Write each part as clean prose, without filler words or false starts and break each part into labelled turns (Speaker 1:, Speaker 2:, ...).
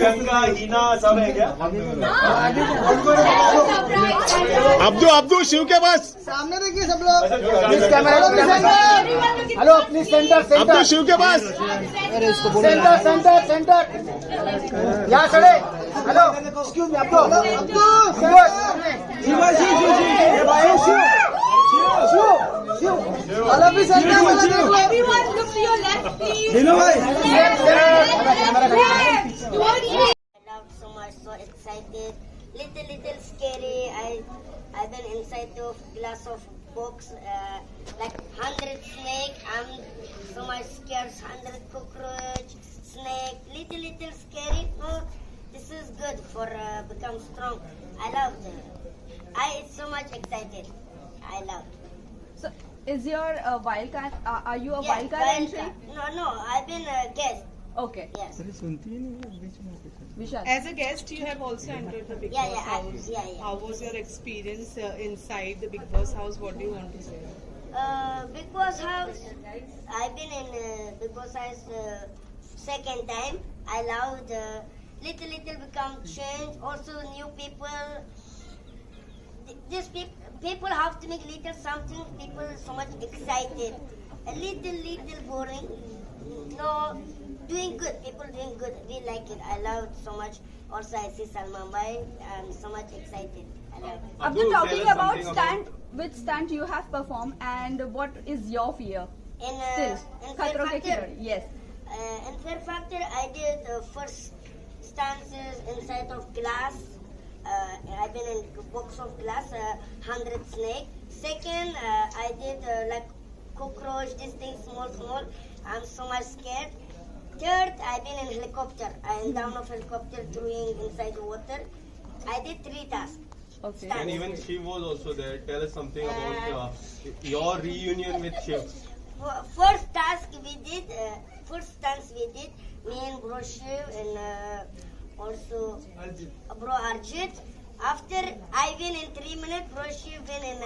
Speaker 1: गंगा हीना सब है क्या?
Speaker 2: अब्दू शिव के पास
Speaker 3: सामने देखिए सब लोग। Hello please centre
Speaker 2: Abdu Shiv के पास
Speaker 3: सेंटर सेंटर सेंटर यहाँ खड़े। Hello excuse me Abdu hello भी centre
Speaker 4: Everyone look to your left, please.
Speaker 3: भाई
Speaker 4: Left.
Speaker 5: Loved so much, so excited, little scary. I've been inside of glass of box, like 100 snake. I'm so much scared. 100 cockroach, snake, little scary. Oh, this is good for become strong. I loved it. It's so much excited. I loved.
Speaker 6: So, is your wildcat? Are you a
Speaker 5: Yeah,
Speaker 6: wildcat entry?
Speaker 5: No. I've been a guest.
Speaker 6: Okay.
Speaker 5: Yes.
Speaker 6: Vishal.
Speaker 7: As a guest, you have also entered the Big
Speaker 5: Yeah,
Speaker 7: Boss
Speaker 5: yeah,
Speaker 7: house.
Speaker 5: yeah.
Speaker 7: How was your experience inside the Big Boss house? What do you want to say?
Speaker 5: Big Boss house. I've been in Big Boss house second time. I loved little become change. Also new people. These people have to make little something. People so much excited. A little boring. No, doing good. People doing good. We like it. I love it so much. Also, I see Salman Bhai. I'm so much excited. I love it.
Speaker 6: Abdul, talking about which stunt you have performed and what is your fear?
Speaker 5: In
Speaker 6: Still,
Speaker 5: Fear
Speaker 6: Khatro Ke
Speaker 5: Factor.
Speaker 6: Khiladi. Yes.
Speaker 5: In Fear Factor, I did first stances inside of glass. I've been in box of glass, 100 snake. Second, I did like cockroach, this thing small. I'm so much scared. Third, I've been in helicopter. I'm down of helicopter throwing inside the water. I did 3 tasks.
Speaker 6: Okay.
Speaker 1: And even Shiv was also there. Tell us something about your reunion with Shiv.
Speaker 5: First task we did, me and Bro Shiv and also Bro Arjit. After I win in 3 minutes, Bro Shiv win in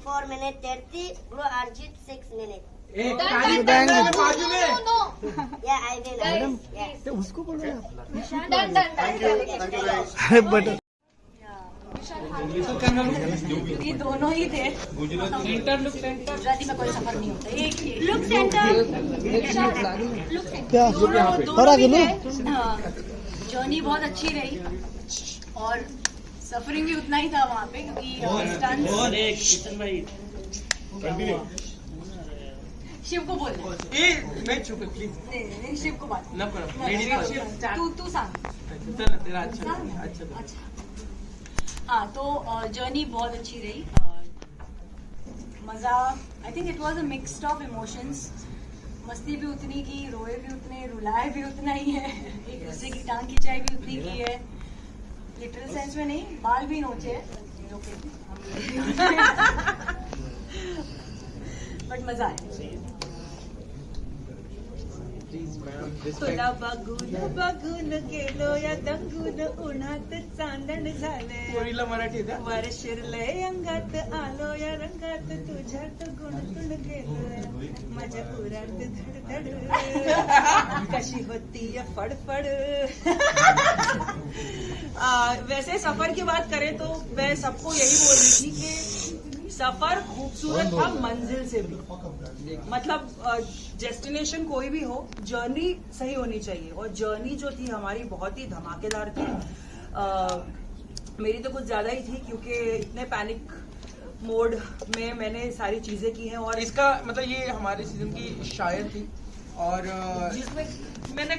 Speaker 5: 4 minutes 30, Bro Arjit 6 minutes.
Speaker 4: No.
Speaker 5: Yeah, I win. Yes.
Speaker 3: उसको बोलो यार।
Speaker 4: Done.
Speaker 7: ये दोनों ही थे।
Speaker 4: गुजराती में कोई सफर नहीं होता, एक ही लुक सेंटर।
Speaker 3: क्या और आगे लो।
Speaker 4: जर्नी बहुत अच्छी रही और सफरिंग भी उतना ही था वहाँ पे क्योंकि शिव को बोल
Speaker 8: मैं चुप प्लीज
Speaker 4: नहीं शिव को बात
Speaker 8: न करो
Speaker 4: तू सांग।
Speaker 8: तेरा अच्छा
Speaker 4: हाँ तो जर्नी बहुत अच्छी रही। मज़ा I think it was a mixed of emotions. मस्ती भी उतनी की, रोए भी उतने, रुलाए भी उतना ही है, एक दूसरे की टांग खिंचाई भी उतनी की है। लिटरल सेंस में नहीं, बाल भी नोचे हैं बट मज़ा आया।
Speaker 7: तुला बघून गेलो या दंगून उन्हात चांदण झाले
Speaker 8: पोरीला मराठी येतं
Speaker 7: वर शिरलंय अंगात आलो या रंगात तुझ्यात गुणतून गेलो माझ्या उरात धडधड कशी होती या फडफड। वैसे सफर की बात करें तो मैं सबको यही बोल रही थी कि सफर खूबसूरत था मंजिल से भी। मतलब डेस्टिनेशन कोई भी हो, जर्नी सही होनी चाहिए और जर्नी जो थी हमारी बहुत ही धमाकेदार थी। मेरी तो कुछ ज्यादा ही थी क्योंकि इतने पैनिक मोड में मैंने सारी चीजें की हैं और
Speaker 8: इसका मतलब ये हमारे सीजन की शायर थी और
Speaker 7: जिसमें मैंने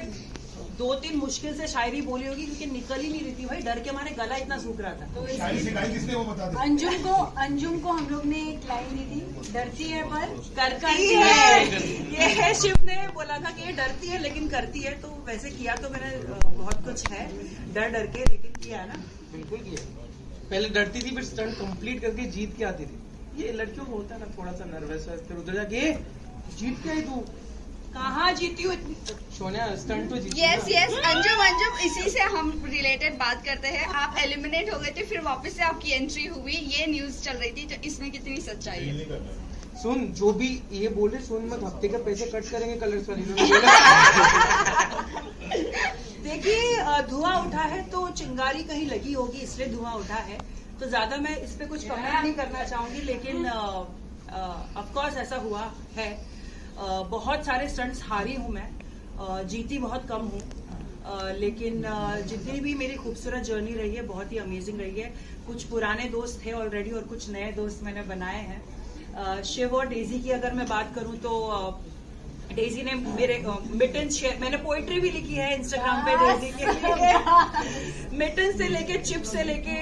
Speaker 7: 2-3 मुश्किल से शायरी बोली होगी क्योंकि निकल ही नहीं रही थी भाई, डर के मारे गला इतना सूख रहा था। तो अंजुम को हम लोग ने एक लाइन दी थी, डरती है पर करती है। ये है शिव ने बोला था कि ये डरती है लेकिन करती है, तो वैसे किया तो मैंने बहुत कुछ है डर के, लेकिन किया है ना।
Speaker 8: बिल्कुल किया। पहले डरती थी फिर स्टंट कंप्लीट करके जीत के आती थी। ये लड़कियों को होता है ना थोड़ा सा नर्वस है, फिर उधर जाके जीत के आई तू।
Speaker 7: कहाँ जीती हूँ इतनी?
Speaker 8: सोनिया स्टंट तो जीती।
Speaker 9: यस अंजुम इसी से हम रिलेटेड बात करते हैं। आप एलिमिनेट हो गए थे, फिर वापस से आपकी एंट्री हुई, ये न्यूज चल रही थी, तो इसमें कितनी सच्चाई है?
Speaker 8: सुन जो भी ये बोले सुन मत, हफ्ते के पैसे कट करेंगे कलर्स वाली।
Speaker 7: देखिए धुआं उठा है तो चिंगारी कहीं लगी होगी इसलिए धुआं उठा है, तो ज्यादा मैं इस पे कुछ कमेंट नहीं करना चाहूंगी, लेकिन ऑफ कोर्स ऐसा हुआ है। बहुत सारे स्टंट्स हारी हूं मैं, जीती बहुत कम हूं, लेकिन जितनी भी मेरी खूबसूरत जर्नी रही है बहुत ही अमेजिंग रही है। कुछ पुराने दोस्त थे ऑलरेडी और कुछ नए दोस्त मैंने बनाए हैं। शिव और डेजी की अगर मैं बात करूं तो डेजी ने मेरे मिटन शेयर, मैंने पोइट्री भी लिखी है इंस्टाग्राम पे डेजी के लिए। मिटन से लेके चिप से लेके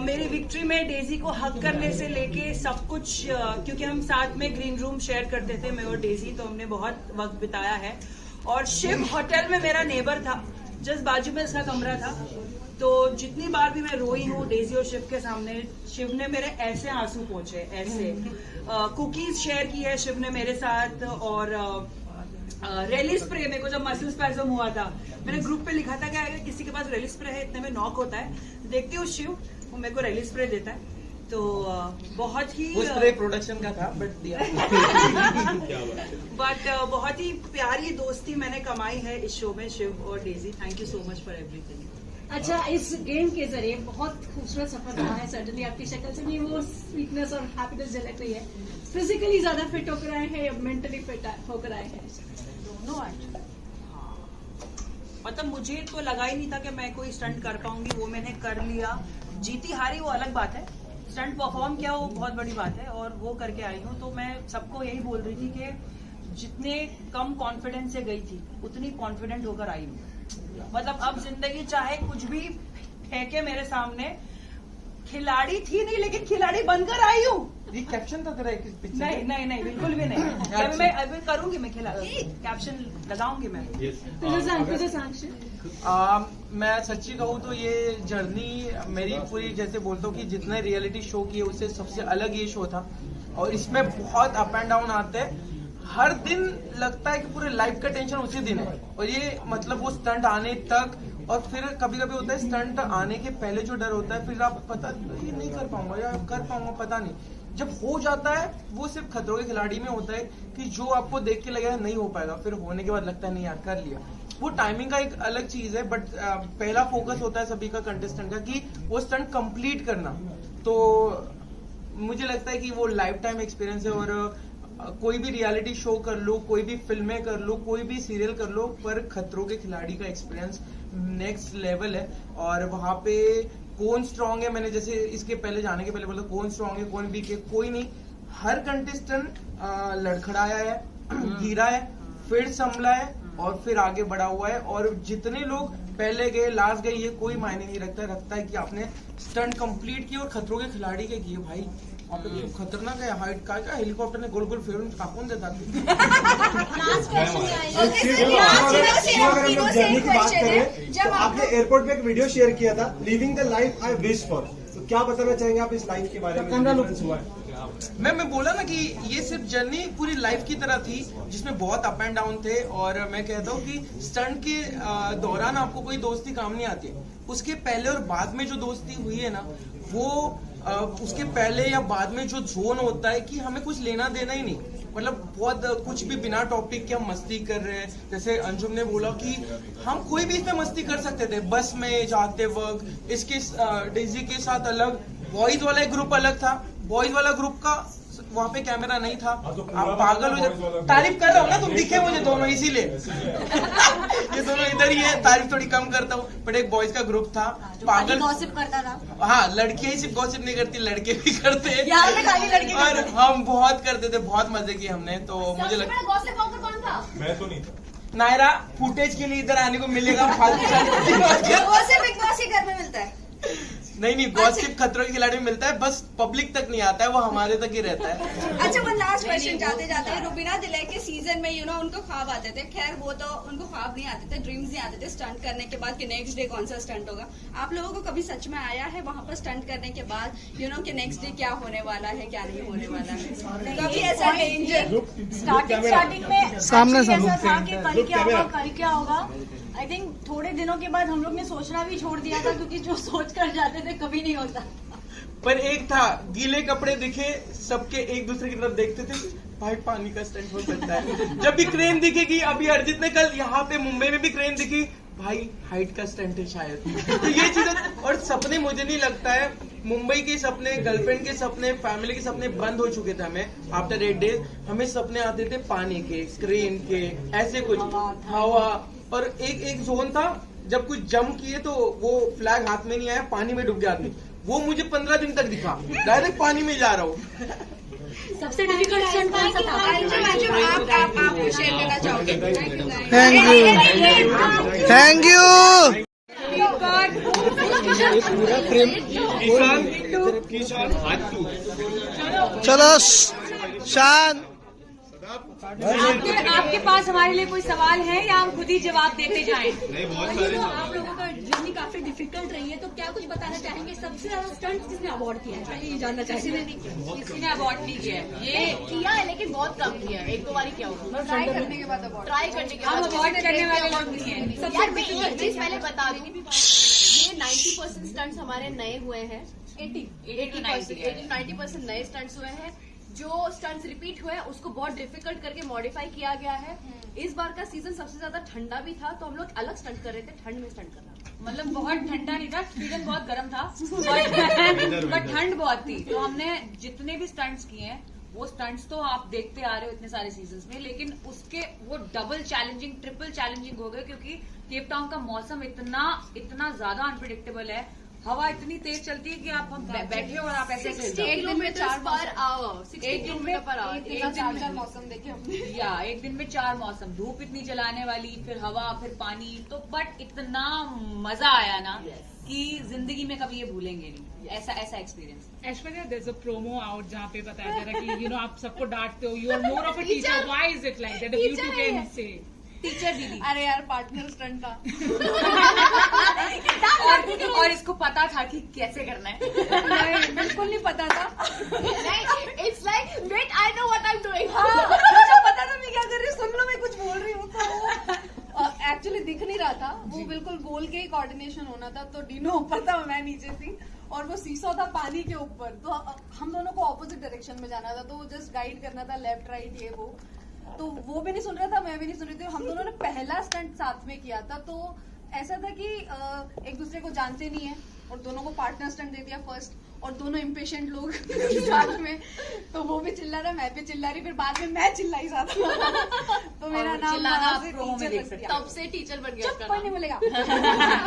Speaker 7: मेरी विक्ट्री में डेजी को हक करने से लेके सब कुछ, क्योंकि हम साथ में ग्रीन रूम शेयर करते थे मैं और डेजी, तो हमने बहुत वक्त बिताया है। और शिव होटल में मेरा नेबर था, जस्ट बाजू में इसका कमरा था, तो जितनी बार भी मैं रोई हूँ डेजी और शिव के सामने, शिव ने मेरे ऐसे आंसू पोंछे, ऐसे। कुकीज शेयर की है शिव ने मेरे साथ, और रेली स्प्रे मेरे को जब मसल स्पैज़म हुआ था मैंने ग्रुप पे लिखा था कि अगर किसी के पास रेली स्प्रे है इतने में नॉक होता है, देखती हूँ शिव वो मेरे को रेली स्प्रे देता है, तो बहुत ही
Speaker 8: वो स्प्रे प्रोडक्शन का था बट दिया।
Speaker 7: बट बहुत ही प्यारी दोस्ती मैंने कमाई है इस शो में शिव और Daisy. Thank you so much for everything.
Speaker 4: अच्छा, इस गेम के जरिए बहुत खूबसूरत सफर रहा है, सर्टनली आपकी शक्ल से भी वो स्वीटनेस और हैप्पीनेस झलक रही है। फिजिकली ज्यादा फिट होकर आए हैं या मेंटली फिट होकर आए हैं?
Speaker 7: दोनों एक्चुअली। मतलब मुझे तो लगा ही नहीं था कि मैं कोई स्टंट कर पाऊंगी, वो मैंने कर लिया। जीती हारी वो अलग बात है, स्टंट परफॉर्म किया वो बहुत बड़ी बात है, और वो करके आई हूँ। तो मैं सबको यही बोल रही थी कि जितने कम कॉन्फिडेंस से गई थी उतनी कॉन्फिडेंट होकर आई हूँ। मतलब अब जिंदगी चाहे कुछ भी फेंके मेरे सामने, खिलाड़ी थी नहीं लेकिन खिलाड़ी बनकर आई हूँ।
Speaker 8: ये कैप्शन था तेरा एक पिक्चर?
Speaker 7: नहीं नहीं नहीं, बिल्कुल भी नहीं। मैं अभी करूंगी, मैं खिलाड़ी कैप्शन लगाऊंगी मैं।
Speaker 8: मैं सच्ची कहूँ तो ये जर्नी मेरी पूरी, जैसे बोलता हूँ कि जितने रियलिटी शो किए उससे सबसे अलग ये शो था, और इसमें बहुत अप एंड डाउन आते हैं। हर दिन लगता है कि पूरे लाइफ का टेंशन उसी दिन है, और ये मतलब वो स्टंट आने तक, और फिर कभी कभी होता है स्टंट आने के पहले जो डर होता है, फिर आप पता ये नहीं कर पाऊंगा या कर पाऊंगा पता नहीं, जब हो जाता है वो सिर्फ खतरों के खिलाड़ी में होता है कि जो आपको देख के लगेगा नहीं हो पाएगा, फिर होने के बाद लगता है नहीं यार कर लिया। वो टाइमिंग का एक अलग चीज है, बट पहला फोकस होता है सभी का कंटेस्टेंट का कि वो स्टंट कंप्लीट करना। तो मुझे लगता है कि वो लाइफ टाइम एक्सपीरियंस है, और कोई भी रियलिटी शो कर लो, कोई भी फिल्में कर लो, कोई भी सीरियल कर लो, पर खतरों के खिलाड़ी का एक्सपीरियंस नेक्स्ट लेवल है। और वहां पे कौन स्ट्रांग है, मैंने जैसे इसके पहले जाने के पहले बोला कौन स्ट्रांग है कौन वीक है, कोई नहीं। हर कंटेस्टेंट लड़खड़ाया है, गिरा है, फिर संभला है और फिर आगे बढ़ा हुआ है। और जितने लोग पहले गए लास्ट गए ये कोई मायने नहीं रखता है कि आपने स्टंट कंप्लीट किए और खतरों के खिलाड़ी के किए। भाई आप खतरनाक है, हाइट का हेलीकॉप्टर ने गोल गोल फेरून कापून देता।
Speaker 10: जर्नी की बात करें, जब आपने एयरपोर्ट पे एक वीडियो शेयर किया था, living the life I wish for, तो क्या बताना चाहेंगे आप इस लाइफ के बारे में?
Speaker 8: मैं बोला ना कि ये सिर्फ जर्नी पूरी लाइफ की तरह थी जिसमें बहुत अप एंड डाउन थे। और मैं कहता हूँ कि स्टंट के दौरान आपको कोई दोस्ती काम नहीं आती, उसके पहले और बाद में जो दोस्ती हुई है ना, वो उसके पहले या बाद में जो जोन होता है कि हमें कुछ लेना देना ही नहीं, मतलब बहुत कुछ भी बिना टॉपिक के हम मस्ती कर रहे हैं। जैसे अंजुम ने बोला कि हम कोई भी इसमें मस्ती कर सकते थे, बस में जाते वक्त। इसके डेजी के साथ अलग बॉयज वाला एक ग्रुप अलग था, बॉयज वाला ग्रुप का वहाँ पे कैमरा नहीं था। आप पागल हो जाए, तारीफ कर रहा हूँ ना, तुम दिखे मुझे दोनों इसीलिए। ये दोनों इधर ही है, तारीफ थोड़ी कम करता हूँ। बट एक बॉयज का ग्रुप था, पागल
Speaker 4: गॉसिप करता था।
Speaker 8: हाँ, लड़कियां ही सिर्फ गॉसिप नहीं करती, लड़के भी करते हैं, और हम बहुत करते थे, बहुत मजे किए हमने। तो मुझे लगता है
Speaker 10: मैं तो नहीं था।
Speaker 8: नायरा फुटेज के लिए इधर आने को मिलेगा, फालतू
Speaker 9: घर में मिलता है।
Speaker 8: नहीं गॉसिप खतरों के खिलाड़ी में मिलता है, बस पब्लिक तक नहीं आता है, वो हमारे तक ही रहता है।
Speaker 9: अच्छा, वन लास्ट क्वेश्चन जाते जाते, रुबीना दिलाई के सीजन में उनको ख्वाब आते थे, खैर वो तो उनको ख्वाब नहीं आते थे, ड्रीम्स नहीं आते थे स्टंट करने के बाद कि नेक्स्ट डे कौन सा स्टंट होगा। आप लोगों को कभी सच में आया है वहाँ पर स्टंट करने के बाद कि नेक्स्ट डे क्या होने वाला है क्या नहीं होने वाला है? कभी ऐसा डेंजर
Speaker 4: स्टार्टिंग में सामने ऐसा था कि कल क्या होगा कल क्या होगा। आई थिंक थोड़े दिनों के बाद हम लोग ने सोचना भी छोड़ दिया था, क्योंकि जो सोच कर जाते थे कभी नहीं होता।
Speaker 8: पर एक था, गीले कपड़े दिखे सबके एक दूसरे की तरफ देखते थे, भाई पानी का स्टंट हो सकता है। जब भी क्रेन दिखेगी, अभी अर्जित ने कल यहाँ पे मुंबई में भी क्रेन दिखी, भाई हाइट का स्टंट है शायद। तो ये चीजें और सपने, मुझे नहीं लगता है मुंबई के सपने, गर्लफ्रेंड के सपने, फैमिली के सपने बंद हो चुके थे। हमें आफ्टर 8 डेज हमें सपने आते थे पानी के, क्रेन के, ऐसे कुछ हवा। और एक जोन था जब कुछ जंप किए तो वो फ्लैग हाथ में नहीं आया, पानी में डूब गया आदमी, वो मुझे 15 दिन तक दिखा, डायरेक्ट पानी में जा रहा हूँ।
Speaker 4: सबसे डिफिकल्ट स्टंट कौन सा था?
Speaker 9: आप शेयर करना चाहोगे?
Speaker 3: Thank you. चलो शान,
Speaker 7: आपके पास हमारे लिए कोई सवाल है या हम खुद ही जवाब देते जाएं?
Speaker 1: नहीं, बहुत सारे
Speaker 4: आप लोगों का जर्नी काफी डिफिकल्ट रही है, तो क्या कुछ बताना चाहेंगे? सबसे ज्यादा स्टंट किसने अवार्ड किया है? पहले ये जानना चाहेंगे।
Speaker 7: किसी ने अवार्ड नहीं किया है, ये
Speaker 11: किया है लेकिन बहुत कम किया है, एक दो बार किया होगा।
Speaker 9: ट्राई करने के बाद अवार्ड,
Speaker 11: ट्राई करने के
Speaker 7: हम
Speaker 11: बाद
Speaker 7: अवार्ड करने वाले लोग नहीं है।
Speaker 11: यार मैं एक चीज पहले बता दूं, ये 90% स्टंट्स हमारे नए हुए हैं, 80-90% नए स्टंट्स हुए हैं। जो स्टंट्स रिपीट हुए हैं उसको बहुत डिफिकल्ट करके मॉडिफाई किया गया है। इस बार का सीजन सबसे ज्यादा ठंडा भी था, तो हम लोग अलग स्टंट कर रहे थे, ठंड में स्टंट करना।
Speaker 7: मतलब बहुत ठंडा नहीं था, सीजन बहुत गर्म था, बट ठंड बहुत थी। तो हमने जितने भी स्टंट्स किए हैं, वो स्टंट्स तो आप देखते आ रहे हो इतने सारे सीजन्स में, लेकिन उसके वो डबल चैलेंजिंग, ट्रिपल चैलेंजिंग हो गए, क्योंकि केप टाउन का मौसम इतना ज्यादा अनप्रिडिक्टेबल है। हवा इतनी तेज चलती है कि आप हम बैठे और आप ऐसे
Speaker 11: एक दिन में 4 बार आओ, एक दिन में
Speaker 9: चार मौसम देखे हमने।
Speaker 7: या एक दिन में 4 मौसम, धूप इतनी जलाने वाली, फिर हवा, फिर पानी, तो बट इतना मजा आया ना कि जिंदगी में कभी ये भूलेंगे नहीं। ऐसा experience.
Speaker 12: Aishwarya, there's a promo out जहाँ पे बताया जा रहा है कि आप सबको डांटते हो, you are more of a teacher. Why is it like that? If you two can say.
Speaker 7: Teacher दीदी।
Speaker 9: अरे यार, पार्टनर स्टंट था।
Speaker 7: और इसको पता था कि कैसे करना है।
Speaker 9: नहीं, बिल्कुल नहीं पता था।
Speaker 11: It's like, wait, I know what I'm doing.
Speaker 9: मुझे पता था मैं क्या कर रही हूँ, सुन लो मैं कुछ बोल रही हूँ। तो एक्चुअली दिख नहीं रहा था, वो बिल्कुल गोल के ही कोऑर्डिनेशन होना था। तो डीनो ऊपर था, मैं नीचे थी, और वो सीसो था पानी के ऊपर। तो हम दोनों को ऑपोजिट डायरेक्शन में जाना था, तो वो जस्ट गाइड करना था, लेफ्ट राइट ये वो। तो वो भी नहीं सुन रहा था, मैं भी नहीं सुन रही थी। हम दोनों ने पहला स्टंट साथ में किया था, तो ऐसा था कि एक दूसरे को जानते नहीं है, और दोनों को पार्टनर स्टंट दे दिया फर्स्ट, और दोनों इम्पेशेंट लोग साथ में। तो वो भी चिल्ला रहा, मैं भी चिल्ला रही, फिर बाद में मैं चिल्लाई साथ में। तो मेरा नाम
Speaker 11: तब से टीचर बन गया।
Speaker 9: चुप, कोई नहीं बोलेगा।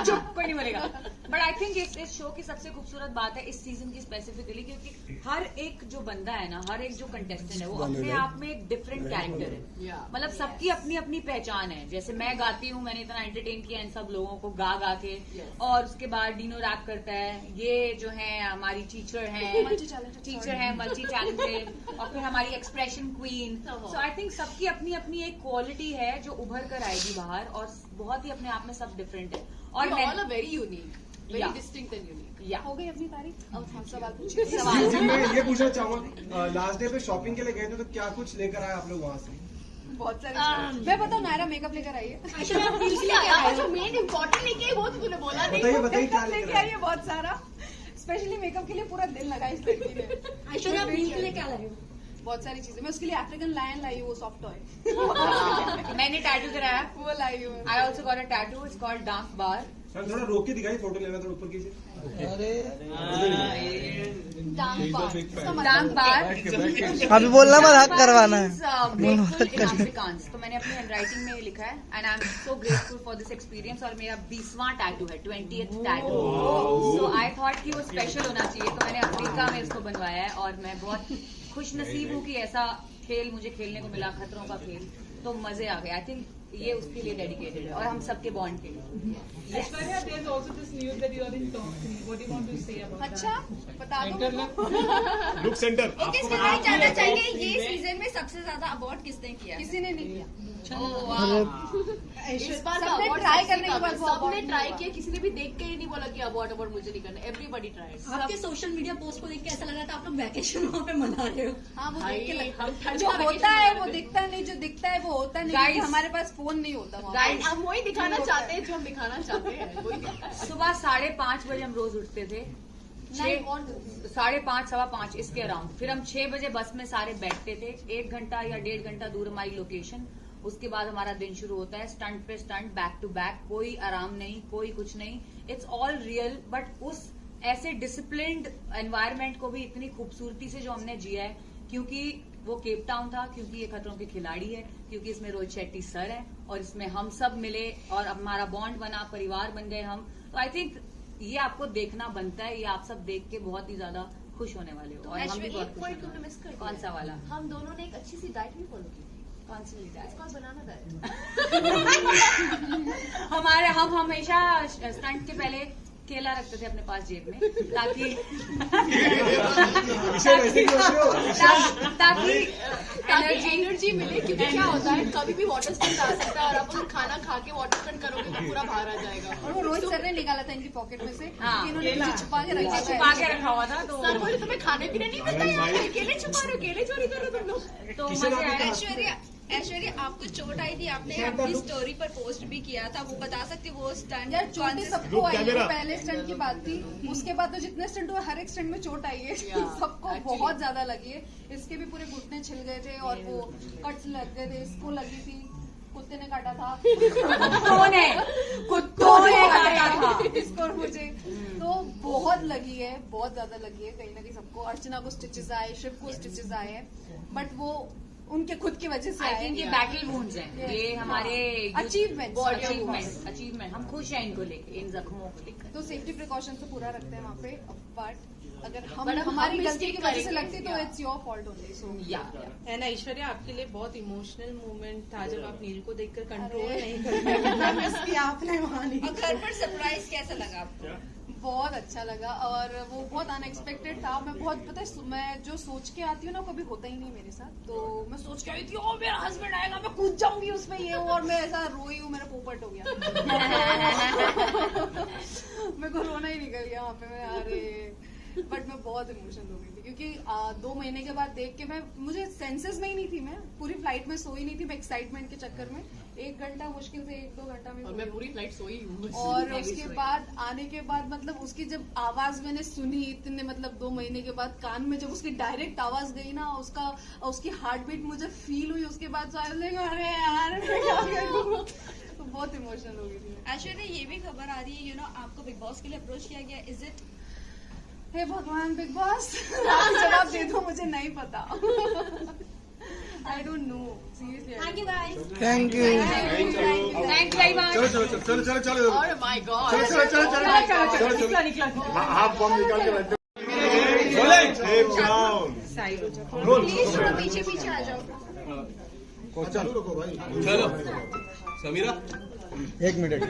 Speaker 7: चुप, कोई नहीं बोलेगा। बट आई थिंक इस शो की सबसे खूबसूरत बात है इस सीजन की स्पेसिफिकली, क्योंकि हर एक जो बंदा है ना, हर एक जो कंटेस्टेंट है, वो अपने आप में एक डिफरेंट कैरेक्टर है। मतलब सबकी अपनी अपनी पहचान है। जैसे मैं गाती हूँ, मैंने इतना एंटरटेन किया इन सब लोगों को गा के, और उसके बाद डीनो रैप करता है, ये जो है हमारी टीचर है, मल्टी टैलेंटेड, और फिर हमारी expression queen. So I think सबकी अपनी अपनी एक क्वालिटी है जो उभर कर आएगी बाहर, और बहुत ही अपने आप में सब डिफरेंट है। और
Speaker 11: all are very unique, very distinct and unique.
Speaker 9: हो गई अपनी तारीफ, अब हम सवाल
Speaker 10: मैं ये पूछना चाहूंगा, लास्ट डे पे शॉपिंग के लिए गए थे, तो क्या कुछ लेकर आए आप लोग वहाँ से?
Speaker 9: बहुत सारी। मैं बताऊँ, नायरा मेकअप लेकर आई है।
Speaker 11: मेन इम्पोर्टेंट लेके वो तो तूने बोला नहीं।
Speaker 10: बताइए क्या
Speaker 9: लेके आई है, बहुत सारा। स्पेशली मेकअप के लिए पूरा दिल लगा इस लड़की ने।
Speaker 4: ऐश्वर्या, आप रील के लिए क्या लाई हो?
Speaker 9: बहुत सारी चीजें। मैं उसके लिए अफ्रीकन लायन लाई हूँ, वो सॉफ्ट टॉय।
Speaker 7: मैंने टैटू कराया,
Speaker 9: वो लाई हूँ।
Speaker 7: I also got a tattoo, it's called dance bar.
Speaker 10: Sir थोड़ा रोक के दिखाई, फोटो लेना, थोड़ा ऊपर कीजिए।
Speaker 7: डांस बार
Speaker 3: अभी बोलना मत, हक करवाना है।
Speaker 7: तो मैंने अपनी हैंडराइटिंग में लिखा है, and I am so grateful for this experience. और मेरा 20वां टैटू है, 20th tattoo. So I thought कि वो स्पेशल होना चाहिए, तो मैंने अफ्रीका में इसको बनवाया है। और मैं बहुत खुश नसीब हूँ कि ऐसा खेल मुझे खेलने को मिला, खतरों का खेल, तो मजे आ गए। आई थिंक ये उसके लिए डेडिकेटेड है, और हम सबके बॉन्ड के लिए।
Speaker 12: Aishwarya, there's also this news that you are in top 3. What do you want to say about
Speaker 9: अच्छा, बता दो।
Speaker 2: Look centre.
Speaker 6: ओके, इसके लिए जानना चाहेंगे ये सीजन में सबसे ज्यादा अवार्ड किसने किया?
Speaker 9: किसी ने नहीं किया।
Speaker 11: इस बार
Speaker 9: सबने ट्राई करने के बाद
Speaker 11: सबने ट्राई किया, किसी ने भी देख के ही नहीं बोला कि अवार्ड मुझे नहीं करना। Everybody try.
Speaker 4: आपके सोशल मीडिया पोस्ट को देख के ऐसा लग रहा था आप लोग वैकेशन वहाँ पे मना रहे हो।
Speaker 9: हाँ, वो देख के लगता
Speaker 11: हम
Speaker 9: है जो होता है वो दिखता नहीं, जो दिखता है वो होता नहीं, क्योंकि हमारे पास फोन नहीं होता वहाँ।
Speaker 11: हम वही दिखाना चाहते हैं जो हम दिखाना चाहते हैं, वही दिखाना है।
Speaker 7: सुबह 5:30 बजे हम रोज उठते थे,
Speaker 13: 5:30 सवा 5 इसके अराउंड। फिर हम 6 बजे बस में सारे बैठते थे, 1 घंटा या 1.5 घंटा दूर हमारी लोकेशन। उसके बाद हमारा दिन शुरू होता है, स्टंट पे स्टंट, बैक टू बैक, कोई आराम नहीं, कोई कुछ नहीं, इट्स ऑल रियल। बट उस ऐसे डिसिप्लिन्ड एनवायरनमेंट को भी इतनी खूबसूरती से जो हमने जिया है, क्योंकि वो केप टाउन था, क्योंकि ये खतरों के खिलाड़ी है, क्योंकि इसमें रोहित शेट्टी सर है और इसमें हम सब मिले और हमारा बॉन्ड बना, परिवार बन गए हम। तो आई थिंक ये आपको देखना बनता है, ये आप सब देख के बहुत ही ज्यादा खुश होने वाले हो।
Speaker 11: तो
Speaker 13: और हम भी बहुत खुश
Speaker 11: पॉइंट
Speaker 13: होने
Speaker 11: तुमने
Speaker 13: वाले
Speaker 11: मिस कर
Speaker 13: हैं।
Speaker 11: दिया।
Speaker 13: कौन सा वाला?
Speaker 11: हम दोनों ने एक अच्छी सी डाइट भी फॉलो की थी।
Speaker 13: कौन सी डाइट?
Speaker 11: बनाना डाइट।
Speaker 13: हम हमेशा स्टंट के पहले केला रखते थे अपने पास जेब में, ताकि
Speaker 11: एनर्जी मिले, क्योंकि क्या होता है कभी भी वाटर स्टंट आ सकता है और आप अगर खाना खा के वाटर स्टंट करोगे तो पूरा बाहर आ जाएगा।
Speaker 6: और वो रोहित सर ने निकाला था इनकी पॉकेट में से,
Speaker 13: हाँ,
Speaker 6: इन्होंने मुझे छुपा के रखा
Speaker 13: हुआ था। तो
Speaker 11: सर बोले तुम्हें खाने पीने नहीं मिलता है, केले छुपा रहे हो, केले चोरी कर रहे हो तुम लोग।
Speaker 13: तो मजे आया।
Speaker 9: ऐश्वर्या आपको चोट आई थी, आपने अपनी स्टोरी पर पोस्ट भी किया था, वो बता सकते वो स्टंट?
Speaker 6: यार चोटें सबको आई है, पहले स्टंट की बात थी, उसके बाद तो जितने स्टंट हुए हर एक स्टंट में चोट आई है। सबको बहुत ज्यादा लगी है। इसके भी पूरे घुटने छिल गए थे और वो कट्स लग गए थे, इसको लगी थी, कुत्ते ने काटा था, कुत्तों ने काटा था इसको और मुझे, तो बहुत लगी है, बहुत ज्यादा लगी है कहीं ना कहीं सबको। अर्चना को स्टिचेस आए, शिव को स्टिचेस आए हैं, बट वो उनके खुद की वजह से
Speaker 13: आई थिंक ये बैटल वुंड्स हैं, ये हमारे
Speaker 6: अचीवमेंट।
Speaker 13: हम खुश हैं इनको लेके, इन जख्मों को लेकर।
Speaker 6: तो सेफ्टी प्रिकॉशन तो पूरा रखते हैं वहाँ पे, बट अगर हमारी गलती की वजह से लगती तो इट्स योर फॉल्ट ओनली। सो
Speaker 7: है ना ऐश्वर्या, आपके लिए बहुत इमोशनल मोमेंट था जब आप नील को देखकर कंट्रोल नहीं कर पाए, आपने वहाँ नहीं।
Speaker 9: घर पर सरप्राइज कैसा लगा आपको?
Speaker 6: बहुत अच्छा लगा और वो बहुत अनएक्सपेक्टेड था। मैं बहुत पता है, मैं जो सोच के आती हूँ ना कभी होता ही नहीं मेरे साथ, तो मैं सोच के आई थी ओ मेरा हस्बैंड आएगा, मैं कूद जाऊंगी उसमें ये, और मैं ऐसा रोई हूँ, मेरा पोपट हो गया। मेरे को रोना ही निकल गया वहाँ पे, मैं अरे, बट मैं बहुत इमोशनल हो गई थी, क्योंकि 2 महीने के बाद देख के मुझे सेंसेस में ही नहीं थी, मैं पूरी फ्लाइट में सोई नहीं थी, मैं एक्साइटमेंट के चक्कर में 1 घंटा मुश्किल से 1-2 घंटा में,
Speaker 11: और मैं पूरी फ्लाइट सोई हूँ।
Speaker 6: और उसके बाद आने के बाद मतलब उसकी जब आवाज मैंने सुनी इतने मतलब 2 महीने के बाद कान में, जब उसकी डायरेक्ट आवाज गई ना, उसकी हार्ट बीट मुझे फील हुई, उसके बाद अरे यार मैं क्या करूं, तो बहुत इमोशनल हो गई थी।
Speaker 9: ऐश्वर्या, ये भी खबर आ रही है आपको बिग बॉस के लिए अप्रोच किया गया, इज इट?
Speaker 6: हे भगवान, बिग बॉस जवाब दे दो, मुझे नहीं पता। I don't know. Seriously.
Speaker 9: Thank you guys.
Speaker 3: Thank you.
Speaker 13: Thank you very much.
Speaker 2: चलो
Speaker 11: Oh my God.
Speaker 2: चलो
Speaker 13: निकला।
Speaker 2: हाफ बॉम्ब निकाल के बैठो।
Speaker 9: प्लीज थोड़ा पीछे पीछे आ जाओ।
Speaker 2: चालू रखो भाई।
Speaker 1: चलो समीरा
Speaker 3: 1 मिनट।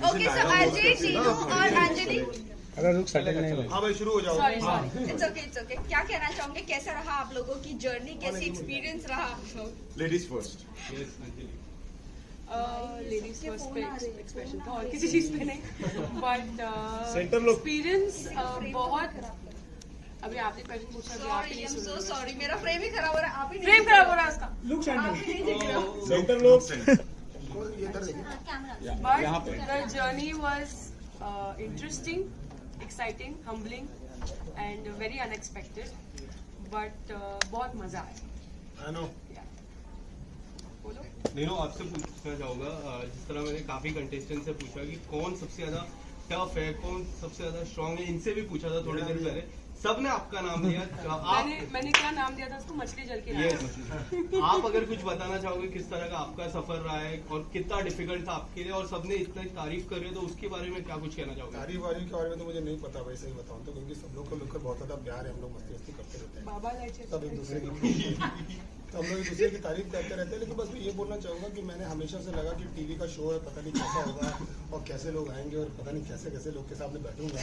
Speaker 9: ओके, सो अजय, टीनू और अंजलि।
Speaker 3: अगर रुक सकते नहीं।
Speaker 2: हाँ भाई शुरू हो जाओ।
Speaker 9: It's okay. क्या कहना चाहोगे, कैसा रहा आप लोगों की जर्नी, कैसी एक्सपीरियंस रहा?
Speaker 2: Ladies first.
Speaker 7: लेडीज फर्स्ट पे एक्सप्रेशन था और किसी चीज पे नहीं, बट
Speaker 2: सेंटर लोग।
Speaker 7: एक्सपीरियंस बहुत। अभी आपने क्वेश्चन पूछा,
Speaker 9: sorry, I am so sorry, मेरा फ्रेम ही खराब हो रहा है, आप ही
Speaker 7: फ्रेम खराब हो रहा है उसका।
Speaker 10: लुक
Speaker 2: सेंटर लोग।
Speaker 7: But the journey was interesting, exciting, humbling, and very unexpected. But बहुत मजा आया।
Speaker 2: I know.
Speaker 7: बोलो।
Speaker 1: नीनो, आपसे पूछना चाहूंगा, जिस तरह मैंने काफी कंटेस्टेंट से पूछा कि कौन सबसे ज्यादा टफ है, कौन सबसे ज्यादा स्ट्रांग है, इनसे भी पूछा था थोड़ी देर पहले, सबने आपका नाम लिया।
Speaker 7: मैंने क्या नाम दिया था उसको? मछली जल के
Speaker 1: ये आप अगर कुछ बताना चाहोगे किस तरह का आपका सफर रहा है और कितना डिफिकल्ट था आपके लिए, और सबने इतना तारीफ कर रहे हो तो उसके बारे में क्या कुछ कहना चाहोगे?
Speaker 2: तारीफ वारीफ के बारे में तो मुझे नहीं पता भाई, सही बताऊं तो, क्योंकि सब लोग को लेकर बहुत ज्यादा प्यार है, हम लोग मस्ती करते रहते हैं,
Speaker 7: बाबा लाइचे
Speaker 2: सब एक दूसरे की तो हम लोग एक दूसरे की तारीफ करते रहते हैं। लेकिन बस मैं ये बोलना चाहूंगा कि मैंने हमेशा से लगा कि टीवी का शो है, पता नहीं कैसा होगा और कैसे लोग आएंगे और पता नहीं कैसे कैसे लोग के सामने बैठूंगा,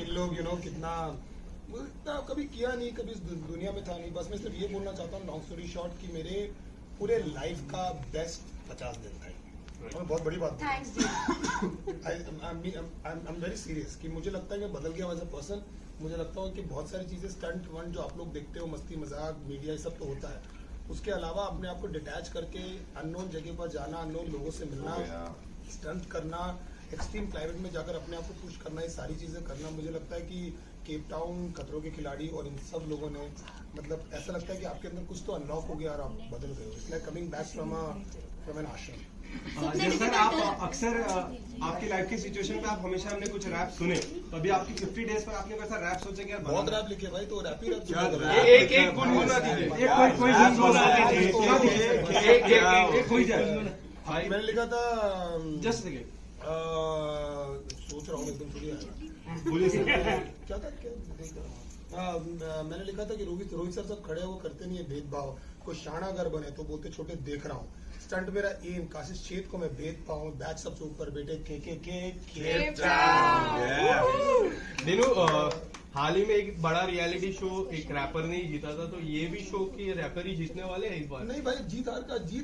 Speaker 2: इन लोग यू नो कितना कभी किया नहीं, कभी इस दुनिया में था नहीं। बस मैं सिर्फ ये बोलना चाहता हूँ, लॉन्ग स्टोरी शॉर्ट, कि मेरे पूरे लाइफ का बेस्ट 50 दिन था, और बहुत बड़ी बात है। आई एम वेरी सीरियस कि मुझे लगता है मैं बदल गया एज अ पर्सन। मुझे लगता है कि बहुत सारी चीजें स्टंट वन जो आप लोग देखते हो, मस्ती मजाक मीडिया ये सब तो होता है, उसके अलावा अपने आप को डिटैच करके अननोन जगह पर जाना, अननोन लोगों से मिलना, स्टंट करना, एक्सट्रीम क्लाइमेट में जाकर अपने आप को पुश करना, ये सारी चीज़ें करना, मुझे लगता है कि केप टाउन, खतरों के खिलाड़ी और इन सब लोगों ने मतलब ऐसा लगता है कि आपके अंदर कुछ तो अनलॉक हो गया और आप बदल गए हो। It's like coming back from an ashram.
Speaker 10: Sir आप अक्सर आपकी लाइफ की सिचुएशन पे आप हमेशा हमने कुछ रैप सुने, तो अभी आपकी 50 डेज पर आपने वैसा रैप सोचा कि यार
Speaker 2: बहुत रैप लिखे भाई, तो रैप ही
Speaker 10: एक गुनगुना दीजिए, एक कोई जाए।
Speaker 2: मैंने लिखा था
Speaker 10: जस्ट सेकंड,
Speaker 2: सोच रहा हूँ एकदम थोड़ी आया।
Speaker 10: बोलिए सर।
Speaker 2: क्या था, क्या देख रहा हूँ। मैंने लिखा था कि रोहित सर सब खड़े हैं, वो करते नहीं है भेदभाव, कोई शाना अगर बने तो बोलते छोटे देख रहा हूँ, स्टंट मेरा एम, काशिश छेद को मैं भेद पाऊँ, बैच सबसे ऊपर बेटे के
Speaker 1: दिनू, हाल ही में एक बड़ा रियलिटी शो एक रैपर ने ही जीता था, तो ये भी शो के रैपर ही जीतने वाले हैं इस बार?
Speaker 2: नहीं भाई, जीत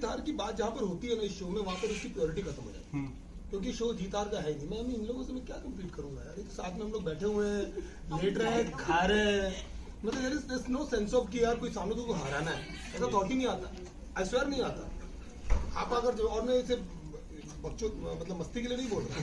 Speaker 2: हार की बात जहाँ पर होती है ना इस शो में, वहाँ पर उसकी प्योरिटी खत्म हो जाती है, क्योंकि शो जीत हार का है नहीं। मैं इन लोगों से मैं क्या कम्पीट करूंगा यार, एक साथ में हम लोग बैठे हुए हैं, लेट रहे हैं, खा रहे हैं, मतलब there is no sense of कि यार कोई सामने को हराना है, ऐसा थॉट ही नहीं आता, आई स्वेयर नहीं आता। आप अगर और मैं इसे बच्चों मतलब मस्ती के लिए नहीं बोल रहा,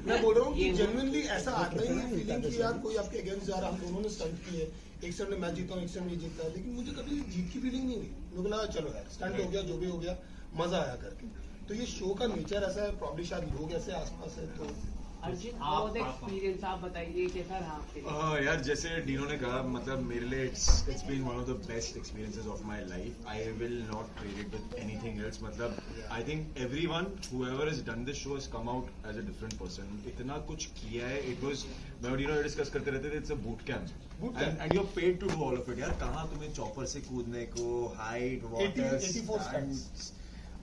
Speaker 2: मैं बोल रहा हूँ कि जेन्युइनली ऐसा आता ही नहीं फीलिंग कि यार कोई आपके अगेंस्ट जा रहा, हम दोनों ने स्टंट किए, एक स्टंट में मैं जीता हूँ, एक स्टंट में जीता है, लेकिन मुझे कभी जीत की फीलिंग नहीं हुई। मुझे लगा चलो यार स्टंट हो गया, जो भी हो गया, मजा आया करके। तो ये शो का नेचर ऐसा है, प्रॉब्ली शायद लोग ऐसे आसपास है। तो
Speaker 8: अर्जित, एक्सपीरियंस आप बताइए कैसा रहा आपके लिए?
Speaker 14: यार जैसे डीनो ने कहा, मतलब मेरे लिए it's been one of the best experiences of my life. I will not treat it with anything else. मतलब I think everyone whoever has done this show has come out as a different person. इतना कुछ किया है, it was, मैं और Dino discuss करते रहते थे, it's a boot camp and you are paid to do all of it. यार कहाँ तुम्हें चॉपर से कूदने को, हाइट, वाटर,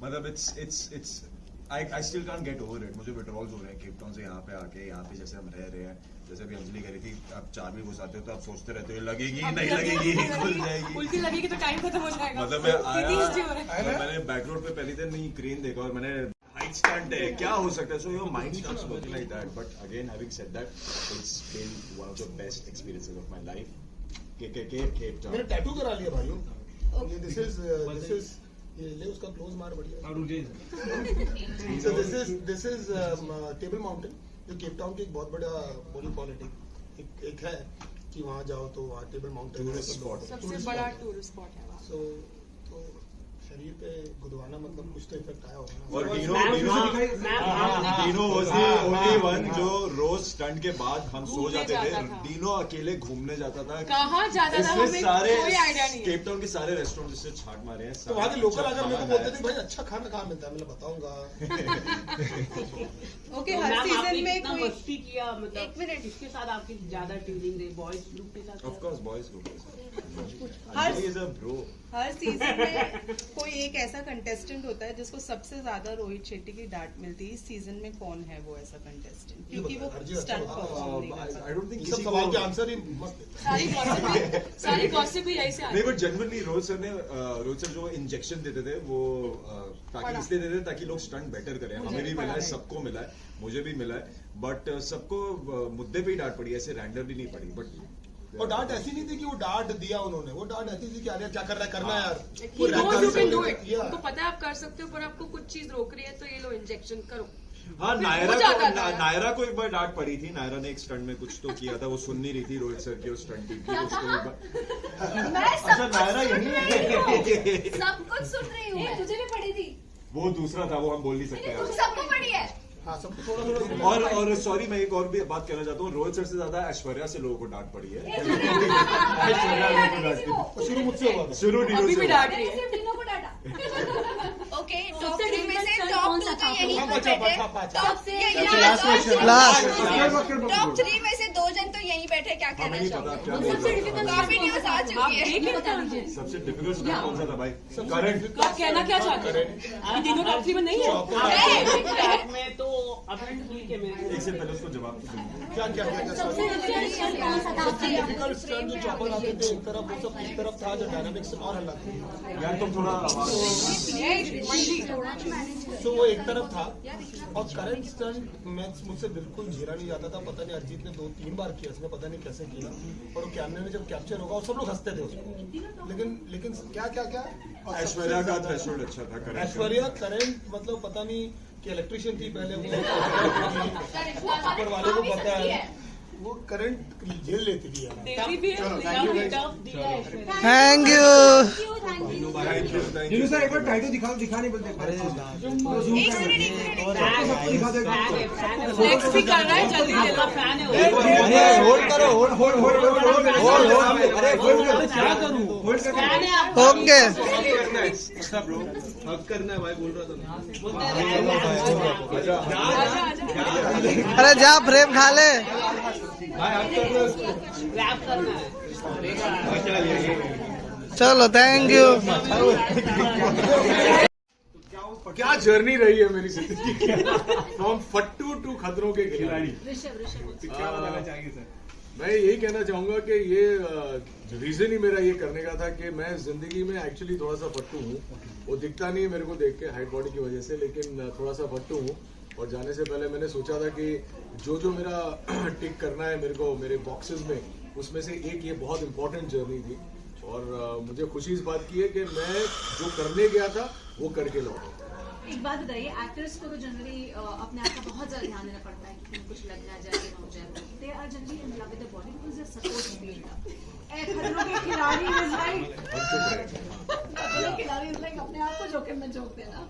Speaker 14: मतलब it's I still can't get over it. मुझे विड्रॉल्स हो रहे हैं केप टाउन से यहाँ पे आके। यहाँ पे जैसे हम रह रहे हैं, जैसे अभी अंजलि कह रही थी, आप चार भी घुसाते हो तो आप सोचते रहते हो लगेगी नहीं लगेगी, खुल जाएगी,
Speaker 7: उल्टी लगेगी तो टाइम खत्म हो जाएगा।
Speaker 14: मतलब मैं आया, मैंने बैक रोड पे पहली दिन नहीं क्रेन देखा और मैंने हाइट स्टंट है, क्या हो सकता है, so your mind starts working like that. But again having said that, it's been one of the best experiences of my life. Cape Town
Speaker 2: मैंने टैटू करा लिया भाइयों, दिस इज ये ले उसका क्लोज मार बढ़िया। So this is table mountain, जो केप टाउन की एक बहुत बड़ा बोली पॉलिटिक एक है कि वहाँ जाओ तो वहाँ टेबल माउंटेन
Speaker 7: सबसे बड़ा टूरिस्ट स्पॉट है।
Speaker 2: सो तो शरीर पे गुदवाना मतलब कुछ तो इफेक्ट आया होगा।
Speaker 14: और Dino was the only one जो रोज स्टंट के बाद हम सो जाते थे। डीनो अकेले घूमने जाता था।
Speaker 7: कहाँ जाता था हमें
Speaker 14: सारे
Speaker 7: कोई आइडिया नहीं।
Speaker 14: केप टाउन के सारे रेस्टोरेंट जिससे छाट मारे हैं,
Speaker 2: तो वहाँ के लोकल अगर मेरे को बोलते थे भाई अच्छा खाना कहाँ मिलता है, मैं बताऊंगा।
Speaker 6: ओके, हर सीजन में कोई
Speaker 8: मस्ती किया, मतलब एक मिनट, किसके साथ आपकी ज्यादा ट्यूनिंग रही? बॉयज ग्रुप के साथ?
Speaker 14: ऑफ कोर्स बॉयज ग्रुप के साथ।
Speaker 6: हर सीजन में कोई एक ऐसा कंटेस्टेंट होता है जिसको सबसे ज्यादा रोहित शेट्टी की डांट मिलती है। इस सीजन में कौन है वो ऐसा कंटेस्टेंट, क्योंकि वो स्टंट परफॉर्म नहीं करता?
Speaker 14: आई डोंट थिंक
Speaker 2: सब सवाल के आंसर ही मस्त
Speaker 7: सारी गॉसिप ही ऐसे
Speaker 14: नहीं, बट जनरली रोहित सर जो इंजेक्शन देते थे वो ताकि इसलिए देते थे ताकि लोग स्टंट बेटर करें। हमें भी मिला है, सबको मिला है, मुझे भी मिला है, बट सबको मुद्दे पे ही डांट पड़ी, ऐसे रैंडमली नहीं पड़ी। बट
Speaker 2: और डांट ऐसी नहीं थी कि वो डांट दिया उन्होंने, वो डांट ऐसी थी कि अरे क्या कर रहा है, करना यार।
Speaker 7: उनको पता है आप कर सकते हो, पर आपको कुछ चीज रोक रही है तो ये लो इंजेक्शन करो।
Speaker 14: हाँ, नायरा को एक बार डांट पड़ी थी। नायरा ने एक स्टंट में कुछ तो किया था, वो सुन नहीं रही थी रोहित सर की और स्टंट टीम की। अच्छा, नायरा यही है,
Speaker 11: सब कुछ सुन रही हूँ। तुझे भी पड़ी थी?
Speaker 14: वो दूसरा था, वो हम बोल नहीं सकते।
Speaker 11: तुम सबको पड़ी है?
Speaker 2: हाँ, सबको थोड़ा
Speaker 14: और सॉरी, मैं एक और भी बात कहना चाहता हूँ, रोहित सर से ज्यादा ऐश्वर्या से लोगों को डांट पड़ी है।
Speaker 2: शुरू मुझसे हुआ था,
Speaker 14: शुरू
Speaker 7: अभी भी डांट रही है।
Speaker 11: सिर्फ तीनों को डांटा।
Speaker 9: ओके, टॉप 3 में से टॉप 2 तो यही पर बैठे। टॉप 3 में से 2 जन तो यहीं बैठे, क्या कहना चाहोगे? काफी न्यूज आ चुकी है।
Speaker 14: सबसे डिफिकल्ट स्टंट कौन सा था भाई? करंट।
Speaker 7: कहना क्या चाहते हैं? तीनों टॉप 3 में नहीं है
Speaker 8: में तो
Speaker 14: एक से पहले उसको जवाब
Speaker 2: क्या डिफिकल्ट स्टंट जो चॉपर आते थे एक तरफ, वो सब एक तरफ था जो डायनामिक्स और हल्ला था
Speaker 14: यार, तुम थोड़ा
Speaker 2: तो वो एक तरफ था। और करंट स्टंट मैं मुझसे बिल्कुल झेला नहीं जाता था। पता नहीं अरिजीत ने 2-3 बार किया, उसने पता नहीं कैसे किया, और वो कैमरे में जब कैप्चर होगा और सब लोग हंसते थे उसको, लेकिन क्या क्या क्या
Speaker 14: ऐश्वर्या का थ्रेशोल्ड अच्छा था, करेक्ट।
Speaker 2: ऐश्वर्या करंट मतलब पता नहीं कि इलेक्ट्रिशियन थी पहले, वो ऊपर वाले को पता है, वो करंट झेल लेती थी यार।
Speaker 3: Thank you.
Speaker 10: जिनू सर एक बार टाइटो दिखा नहीं बोलते।
Speaker 7: फ्लेक्स भी कर रहा है, जल्दी ले लो, फैन है।
Speaker 3: होल्ड करो,
Speaker 10: क्या करूं?
Speaker 3: ओके।
Speaker 1: हक करना है भाई, बोल रहा था।
Speaker 3: अरे जा फ्रेम खा ले। चलो थैंक यू।
Speaker 14: क्या जर्नी रही है मेरी जिंदगी की, फ्रॉम फट्टू टू खतरों के खिलाड़ी।
Speaker 1: क्या बताना चाहेंगे सर?
Speaker 14: मैं यही कहना चाहूंगा कि ये रीजन ही मेरा ये करने का था कि मैं जिंदगी में एक्चुअली थोड़ा सा फट्टू हूँ। वो दिखता नहीं है मेरे को देख के हाइट बॉडी की वजह से, लेकिन थोड़ा सा फट्टू हूँ। और जाने से पहले मैंने सोचा था कि जो मेरा टिक करना है मेरे को मेरे बॉक्सेस में, उसमें से एक ये बहुत इंपॉर्टेंट जर्नी थी। और मुझे खुशी इस बात की है कि मैं जो करने गया था वो करके लौटा।
Speaker 11: एक बात बताइए, एक्टर्स को तो जनरली अपने आप का बहुत ज्यादा ध्यान देना पड़ता है कि कुछ लग ना जाए, हो जाए। They are generally in love with the body because they support field. खतरों के खिलाड़ी इज लाइक अपने आप को जोखिम में झोंक देना।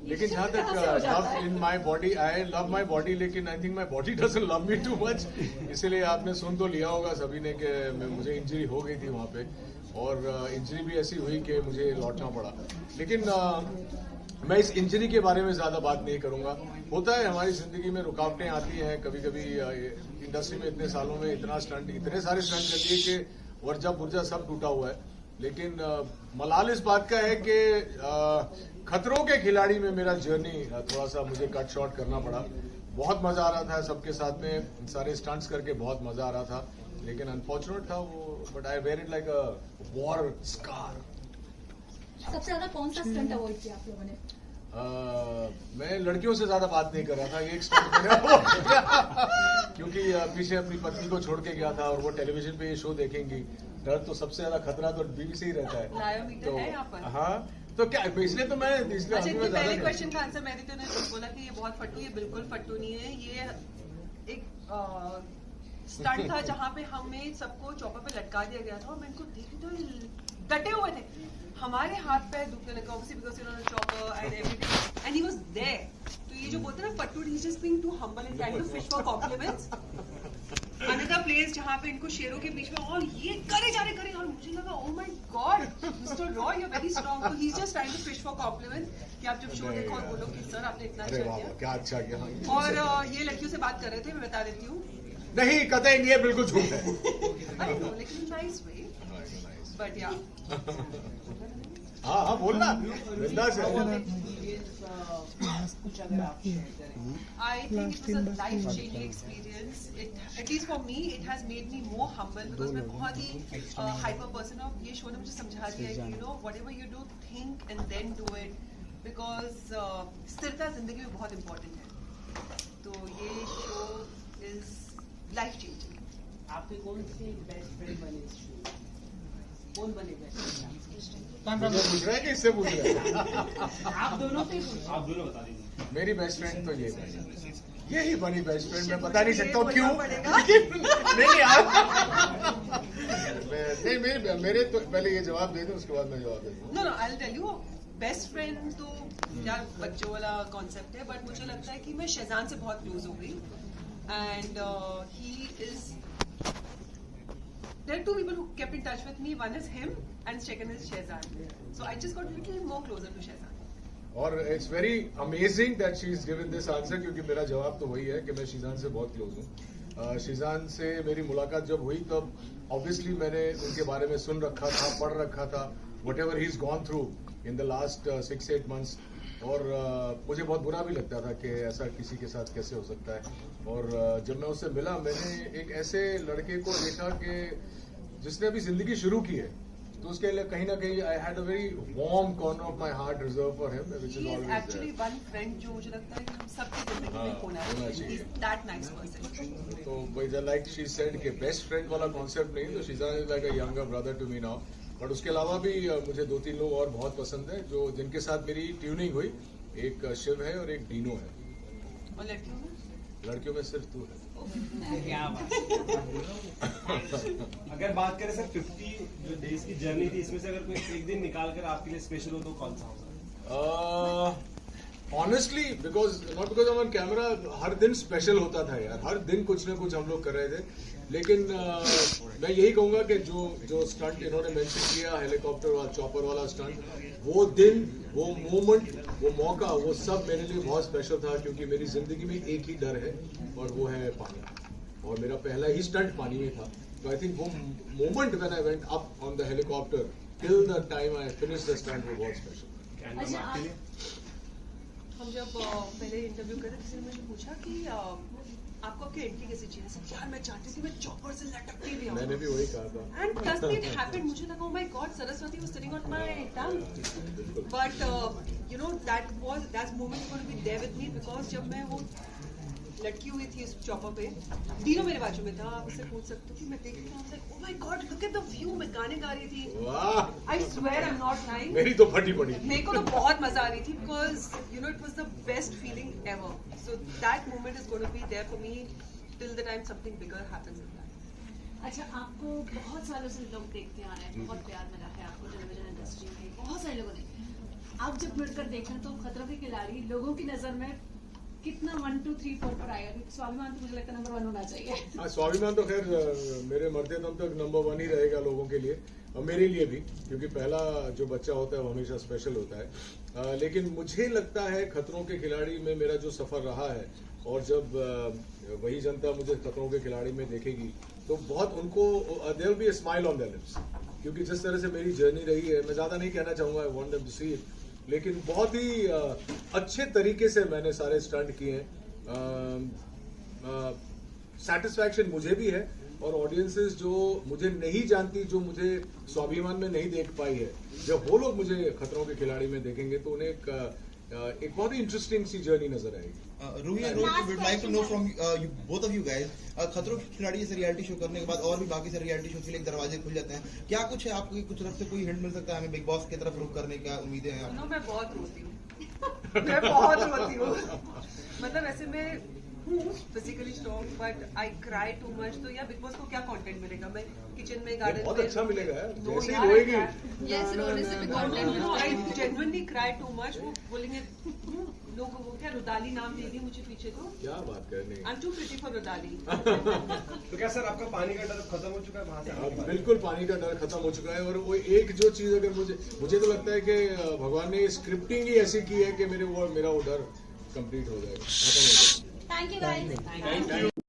Speaker 14: लेकिन जहाँ तक love in my body, I love my body, लेकिन I think my body doesn't love me too much. इसीलिए आपने सुन तो लिया होगा सभी ने कि मुझे इंजरी हो गई थी वहाँ पे, और इंजरी भी ऐसी हुई कि मुझे लौटना पड़ा। लेकिन मैं इस इंजरी के बारे में ज्यादा बात नहीं करूंगा। होता है हमारी जिंदगी में, रुकावटें आती हैं कभी कभी। इंडस्ट्री में इतने सालों में इतने सारे स्टंट कर दिए कि वर्जा पुर्जा सब टूटा हुआ है। लेकिन मलाल इस बात का है कि खतरों के खिलाड़ी में मेरा जर्नी थोड़ा सा मुझे कट शॉर्ट करना पड़ा। बहुत मजा आ रहा था सबके साथ में, सारे स्टंट्स करके बहुत मजा आ रहा था, लेकिन अनफॉर्चुनेट था वो। But I wear it like a war scar.
Speaker 11: सबसे ज्यादा कौन सा स्टंट अवॉइड किया आप लोगों ने?
Speaker 14: मैं लड़कियों से ज्यादा बात नहीं कर रहा था, एक स्टंट मैंने क्योंकि पीछे अपनी पत्नी को छोड़ के गया था, और वो टेलीविजन पे ये शो देखेंगी। डर तो सबसे ज्यादा खतरा तो बीवी से ही रहता है। तो
Speaker 7: है यहाँ पर।
Speaker 14: हाँ, तो क्या इसलिए तो मैं
Speaker 7: अच्छा, पहले क्वेश्चन का आंसर मैंने तो नहीं बोला कि ये बहुत फट्टू, ये बिल्कुल फट्टू नहीं है। ये एक स्टंट था जहाँ पे हमें सबको चौपर पे लटका दिया गया था, और मैं इनको देखी तो डटे हुए थे, हमारे हाथ पैर दुखने लगा obviously because you know the chopper and everything and he was there. तो ये जो बोलते हैं ना फट्टू, he is just being too humble and trying to fish for compliments. Another place जहाँ पे इनको शेरों के बीच में और ये करे जा रहे, और मुझे लगा oh my god mister Roy you are very strong. तो he is just trying to fish for compliments कि आप जब शो देखो और बोलो कि सर आपने इतना अच्छा किया।
Speaker 14: क्या अच्छा किया।
Speaker 7: और ये लड़कियों से बात कर रहे थे, मैं बता देती हूँ।
Speaker 14: नहीं, कतई नहीं है, बिल्कुल झूठ है।
Speaker 7: आई नो, लेकिन नाइस वे, बट या
Speaker 14: हाँ बोलना बिंदास है।
Speaker 7: I think it was a life-changing experience. At least for me, it has made me more humble because मैं बहुत ही hyper person हूँ। ये शो ने मुझे समझा दिया है कि you know whatever you do, think and then do it because स्थिरता जिंदगी में बहुत important है। तो ये शो is life-changing.
Speaker 15: आपके कौन सी बेस्ट फ्रेंड बने इस शो? कौन बने बेस्ट फ्रेंड?
Speaker 14: पूछ रहा है कि इससे पूछ रहा है?
Speaker 15: आप दोनों से आप दोनों बता दीजिए।
Speaker 14: मेरी बेस्ट फ्रेंड तो यही बनी बेस्ट फ्रेंड। मैं बता नहीं सकता हूँ क्यों, नहीं मेरे तो पहले ये जवाब दे दूं, उसके बाद मैं जवाब दे दूँ।
Speaker 7: No, I'll tell you. Best friend तो यार बच्चों वाला कॉन्सेप्ट है, बट मुझे लगता है कि मैं शहजान से बहुत क्लोज हो गई and he is there are two people who kept in touch with me. One is him and second is Shehzad. So I just got a little more closer to Shehzad.
Speaker 14: और it's very amazing that she is given this answer, क्योंकि मेरा जवाब तो वही है कि मैं शीजान से बहुत क्लोज हूँ। शीजान से मेरी मुलाकात जब हुई तब ऑब्वियसली मैंने उनके बारे में सुन रखा था, पढ़ रखा था, whatever he is gone through in the last 6-8 months। और मुझे बहुत बुरा भी लगता था कि ऐसा किसी के साथ कैसे हो सकता है। और जब मैं उससे मिला, मैंने एक ऐसे लड़के को देखा कि जिसने अभी जिंदगी शुरू की है,
Speaker 16: तो उसके लिए कहीं ना कहीं I had a very warm corner of my heart reserve for him which is always
Speaker 15: actually one friend जो मुझे लगता है कि हम सबकी जिंदगी में होना चाहिए दैट नाइस पर्सन।
Speaker 16: तो भाई लाइक शी सेड कि बेस्ट फ्रेंड वाला कॉन्सेप्ट नहीं, तो Sheeza is like a younger brother to me now. But उसके अलावा भी मुझे 2-3 लोग और बहुत पसंद है जो जिनके साथ मेरी ट्यूनिंग हुई। एक शिव है और एक डीनो है।
Speaker 15: और
Speaker 16: लड़कियों में सिर्फ तू है।
Speaker 10: क्या बात। अगर बात करें सर 50 जो डेज की जर्नी थी, इसमें से अगर कोई एक दिन निकाल कर आपके लिए स्पेशल हो तो कौन सा होगा?
Speaker 16: Honestly not because on camera, हर दिन स्पेशल होता था यार, हर दिन कुछ ना कुछ हम लोग कर रहे थे। लेकिन मैं यही कहूंगा कि जो स्टंट इन्होंने मेंशन किया, हेलीकॉप्टर वाला चॉपर वाला स्टंट, वो दिन, वो मोमेंट, वो मौका, वो सब मेरे लिए बहुत स्पेशल था। क्योंकि मेरी जिंदगी में एक ही डर है और वो है पानी, और मेरा पहला ही स्टंट पानी में था। तो आई थिंक वो moment when I went up on the helicopter till the time I finish the stunt, वो बहुत स्पेशल।
Speaker 15: हम जब पहले इंटरव्यू कर रहे थे, किसी ने मुझे पूछा कि आपको आपकी एंट्री कैसी चाहिए? सब यार मैं चाहती थी मैं चॉपर से लटकती भी आऊं।
Speaker 16: मैंने भी वही कहा था।
Speaker 15: And trust me, it happened. मुझे लगा oh my god, Saraswati was sitting on my tongue. But you know that moment going to be there with me, because जब मैं वो लटकी हुई थी इस चॉपर पे, डीनो मेरे बाजू में था। आप उससे पूछ सकते हो कि मैं देख रही हूँ, ओह my God look at the view. मैं गाने गा रही थी, I swear I am not lying.
Speaker 16: मेरी तो फटी पड़ी।
Speaker 15: मेरे को तो बहुत मजा आ रही थी, because you know it was the best feeling ever. So that moment is going to be there for me till the time something bigger happens in life.
Speaker 11: अच्छा, आपको बहुत सालों से लोग देखते आ रहे हैं, बहुत प्यार मिला है आपको टेलीविजन इंडस्ट्री में, बहुत सारे लोगों ने। आप जब मिलकर देखें तो खतरों के खिलाड़ी लोगों की नजर में कितना 1 2 3 4 पर आएगा? क्योंकि स्वाभिमान तो मुझे लगता है नंबर 1 होना चाहिए।
Speaker 16: स्वाभिमान तो खैर मेरे मरते दम तक नंबर 1 ही रहेगा लोगों के लिए, और मेरे लिए भी, क्योंकि पहला जो बच्चा होता है वो हमेशा स्पेशल होता है। लेकिन मुझे लगता है खतरों के खिलाड़ी में मेरा जो सफर रहा है, और जब वही जनता मुझे खतरों के खिलाड़ी में देखेगी तो बहुत उनको there will be a smile on their lips. क्योंकि जिस तरह से मेरी जर्नी रही है, मैं ज्यादा नहीं कहना चाहूंगा, I want them to see it, लेकिन बहुत ही अच्छे तरीके से मैंने सारे स्टंट किए हैं। सैटिस्फैक्शन मुझे भी है, और ऑडियंसेस जो मुझे नहीं जानती, जो मुझे स्वाभिमान में नहीं देख पाई है, जब वो लोग मुझे खतरों के खिलाड़ी में देखेंगे तो उन्हें एक बहुत ही इंटरेस्टिंग सी जर्नी नजर आएगी।
Speaker 17: Roohi and Rohit, would like to know from both of you guys, खतरों के खिलाड़ी जैसे रियलिटी शो करने के बाद और भी बाकी से रियलिटी शो के लिए दरवाजे खुल जाते हैं, क्या कुछ है आपको कुछ तरफ से कोई हिंट मिल सकता है हमें बिग बॉस की तरफ रुख करने का? उम्मीदें हैं आपको?
Speaker 15: मैं बहुत रोती हूँ। मैं बहुत रोती हूँ। मतलब ऐसे मैं हूँ physically strong, but I cry too much. तो या बिग बॉस को क्या कंटेंट मिलेगा? मैं किचन में, गार्डन में,
Speaker 16: बहुत अच्छा मिलेगा यार, जैसे ही रोएगी।
Speaker 15: यस, रोने से भी content. I genuinely cry too much. वो बोलेंगे लोग, वो क्या रुदाली नाम दे दिए मुझे पीछे, तो
Speaker 16: क्या बात करनी है।
Speaker 15: I am too pretty for Rudaali.
Speaker 10: तो क्या सर आपका पानी का डर खत्म हो चुका है वहां से?
Speaker 16: बिल्कुल पानी का डर खत्म हो चुका है। और वो एक जो चीज अगर मुझे तो लगता है कि भगवान ने स्क्रिप्टिंग ही ऐसी की है कि मेरा वो डर कंप्लीट हो जाएगा, खत्म हो जाएगा।
Speaker 9: Thank you guys.
Speaker 16: Thank you.